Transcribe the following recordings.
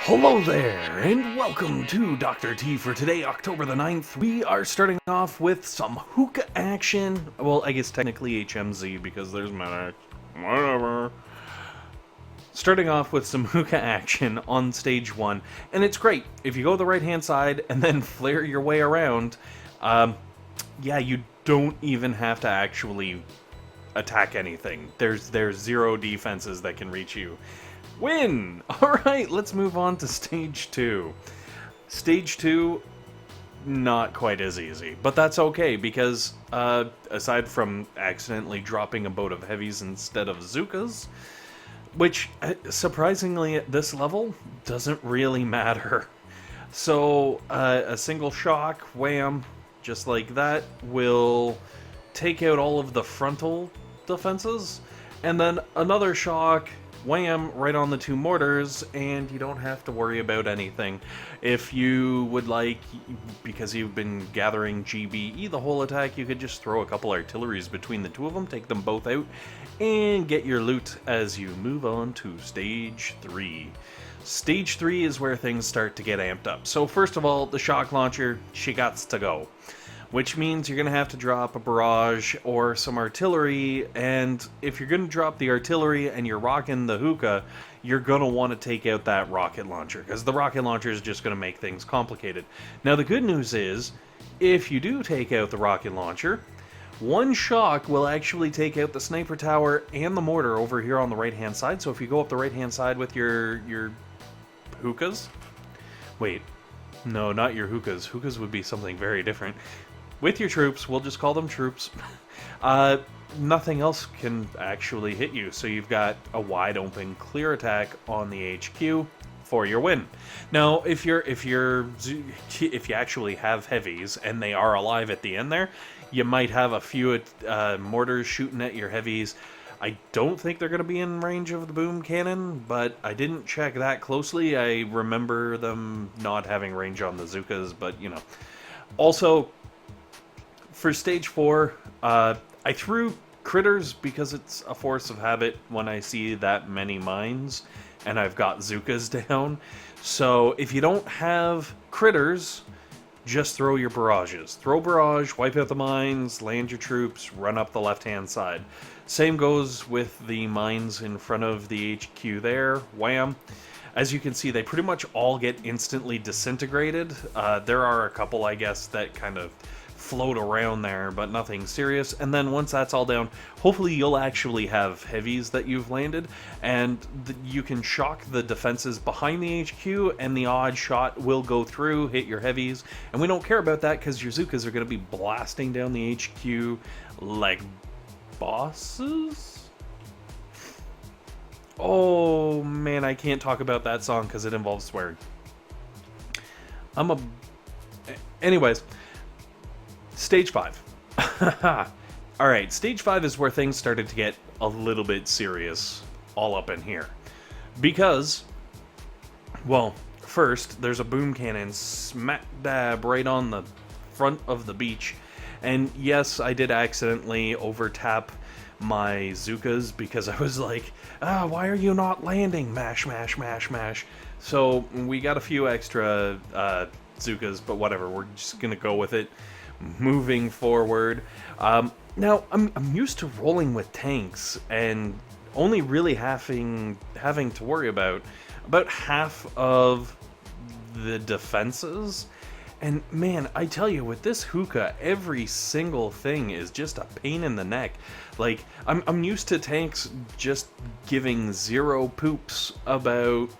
Hello there, and welcome to Dr. T for today, October the 9th. We are starting off with some Hooka action. Well, I guess technically HMZ because there's medic. Whatever. Starting off with some Hooka action on stage 1, and it's great. If you go the right-hand side and then flare your way around, yeah, you don't even have to actually attack anything. There's zero defenses that can reach you. Win! Alright, let's move on to Stage 2. Stage 2, not quite as easy, but that's okay because, aside from accidentally dropping a boat of heavies instead of Zookas, which, surprisingly at this level, doesn't really matter. So, a single shock, wham, just like that, will take out all of the frontal defenses, and then another shock, wham, right on the two mortars, and you don't have to worry about anything. If you would like, because you've been gathering GBE the whole attack, you could just throw a couple artilleries between the two of them, take them both out, and get your loot as you move on to Stage 3. Stage 3 is where things start to get amped up. So first of all, the shock launcher, she gots to go. Which means you're going to have to drop a barrage or some artillery, and if you're going to drop the artillery and you're rocking the Hooka, you're going to want to take out that rocket launcher, because the rocket launcher is just going to make things complicated. Now the good news is, if you do take out the rocket launcher, one shock will actually take out the sniper tower and the mortar over here on the right hand side, so if you go up the right hand side with your Hookas, wait, no, not your Hookas, Hookas would be something very different. With your troops, we'll just call them troops, nothing else can actually hit you, so you've got a wide open clear attack on the HQ for your win. Now, if you actually have heavies and they are alive at the end there, you might have a few mortars shooting at your heavies. I don't think they're going to be in range of the boom cannon, but I didn't check that closely. I remember them not having range on the Zookas, but you know. Also, for Stage 4, I threw critters because it's a force of habit when I see that many mines, and I've got Zookas down. So if you don't have critters, just throw your barrages. Throw barrage, wipe out the mines, land your troops, run up the left-hand side. Same goes with the mines in front of the HQ there. Wham! As you can see, they pretty much all get instantly disintegrated. There are a couple, I guess, that kind of float around there, but nothing serious. And then once that's all down, hopefully you'll actually have heavies that you've landed, and you can shock the defenses behind the HQ, and the odd shot will go through, hit your heavies, and we don't care about that because your Zookas are going to be blasting down the HQ like bosses? Oh man, I can't talk about that song because it involves swearing. Anyways, Stage 5. Alright, Stage 5 is where things started to get a little bit serious all up in here. Because, well, first, there's a boom cannon smack dab right on the front of the beach. And yes, I did accidentally overtap my Zookas because I was like, why are you not landing? Mash, mash, mash, mash. So we got a few extra Zookas, but whatever, we're just gonna go with it. Moving forward. Now, I'm used to rolling with tanks and only really having to worry about half of the defenses. And man, I tell you, with this Hooka, every single thing is just a pain in the neck. Like, I'm used to tanks just giving zero poops about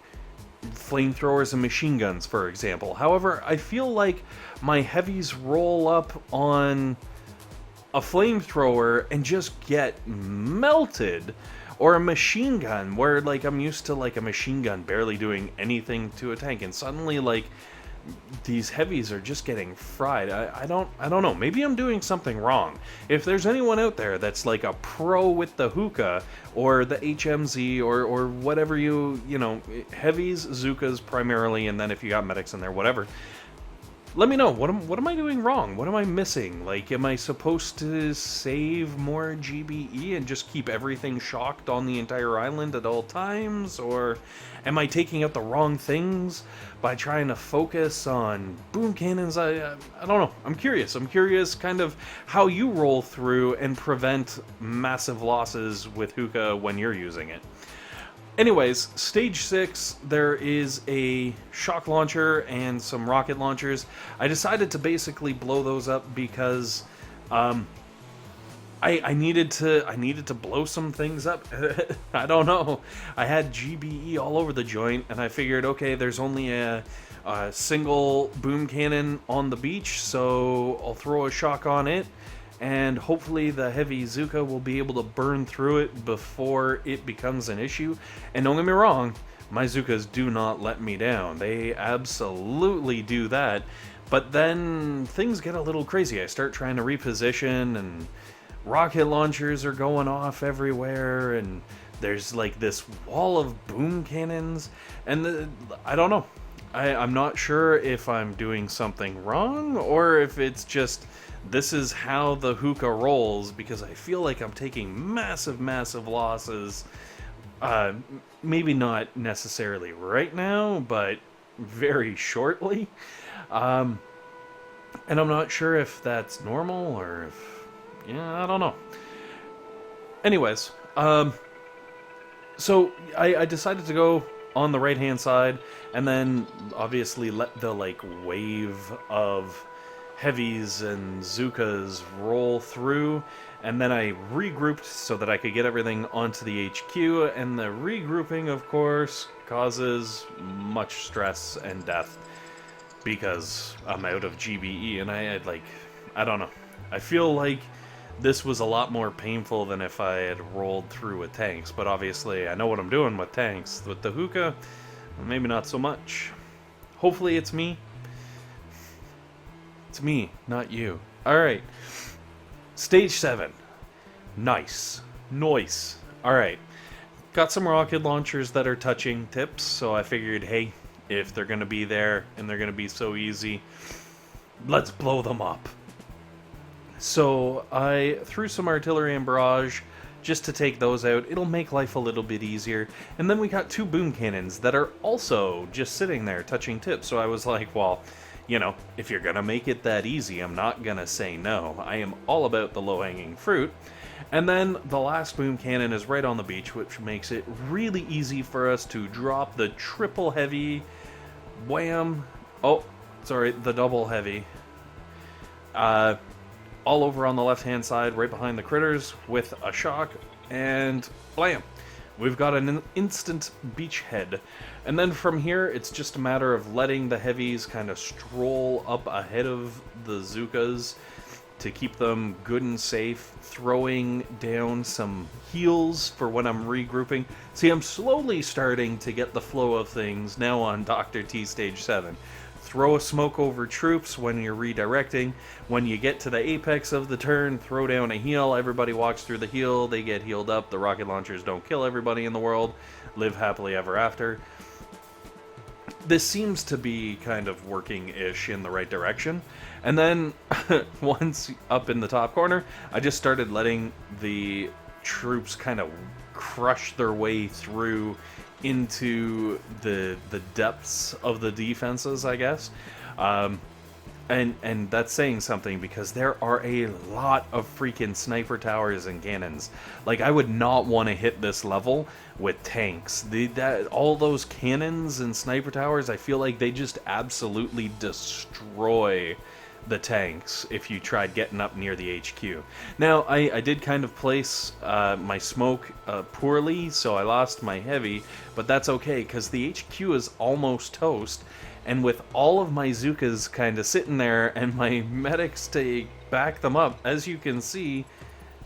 flamethrowers and machine guns, for example. However, I feel like my heavies roll up on a flamethrower and just get melted, or a machine gun where like I'm used to like a machine gun barely doing anything to a tank, and suddenly like these heavies are just getting fried. I don't know, maybe I'm doing something wrong. If there's anyone out there that's like a pro with the Hooka or the HMZ or whatever you know, heavies, Zookas primarily, and then if you got medics in there, whatever, let me know, what am I doing wrong? What am I missing? Like, am I supposed to save more GBE and just keep everything shocked on the entire island at all times? Or am I taking out the wrong things by trying to focus on boom cannons? I don't know. I'm curious. I'm curious kind of how you roll through and prevent massive losses with Hooka when you're using it. Anyways, stage 6, there is a shock launcher and some rocket launchers. I decided to basically blow those up because I needed to blow some things up. I don't know. I had GBE all over the joint, and I figured, okay, there's only a single boom cannon on the beach, so I'll throw a shock on it. And hopefully the heavy Zooka will be able to burn through it before it becomes an issue. And don't get me wrong, my Zookas do not let me down. They absolutely do that. But then things get a little crazy. I start trying to reposition, and rocket launchers are going off everywhere, and there's like this wall of boom cannons, and I don't know. I'm not sure if I'm doing something wrong, or if it's just this is how the Hooka rolls, because I feel like I'm taking massive, massive losses. Maybe not necessarily right now, but very shortly. And I'm not sure if that's normal, or if... yeah, I don't know. Anyways, so I decided to go on the right-hand side, and then obviously let the, like, wave of heavies and Zookas roll through, and then I regrouped so that I could get everything onto the HQ, and the regrouping, of course, causes much stress and death, because I'm out of GBE, and I had, like, I don't know. I feel like this was a lot more painful than if I had rolled through with tanks, but obviously I know what I'm doing with tanks. With the Hooka, maybe not so much. Hopefully it's me. It's me, not you. Alright. Stage 7. Nice. Nice. Alright. Got some rocket launchers that are touching tips, so I figured, hey, if they're going to be there and they're going to be so easy, let's blow them up. So I threw some artillery and barrage just to take those out. It'll make life a little bit easier. And then we got 2 boom cannons that are also just sitting there touching tips. So I was like, well, you know, if you're gonna make it that easy, I'm not gonna say no. I am all about the low-hanging fruit. And then the last boom cannon is right on the beach, which makes it really easy for us to drop the triple heavy. Wham! Oh, sorry, the double heavy. All over on the left-hand side, right behind the critters, with a shock, and blam! We've got an instant beachhead. And then from here, it's just a matter of letting the heavies kind of stroll up ahead of the Zookas to keep them good and safe, throwing down some heals for when I'm regrouping. See, I'm slowly starting to get the flow of things now on Dr. T Stage 7. Throw a smoke over troops when you're redirecting. When you get to the apex of the turn, throw down a heal. Everybody walks through the heal. They get healed up. The rocket launchers don't kill everybody in the world. Live happily ever after. This seems to be kind of working-ish in the right direction. And then, once up in the top corner, I just started letting the troops kind of crush their way through into the depths of the defenses, I guess. And that's saying something, because there are a lot of freaking sniper towers and cannons. Like, I would not want to hit this level with tanks. All those cannons and sniper towers, I feel like they just absolutely destroy the tanks if you tried getting up near the HQ. Now, I did kind of place my smoke poorly, so I lost my heavy, but that's okay, because the HQ is almost toast, and with all of my Zookas kind of sitting there and my medics to back them up, as you can see,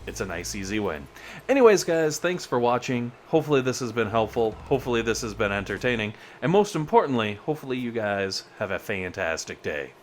it's a nice easy win. Anyways, guys, thanks for watching. Hopefully this has been helpful. Hopefully this has been entertaining. And most importantly, hopefully you guys have a fantastic day.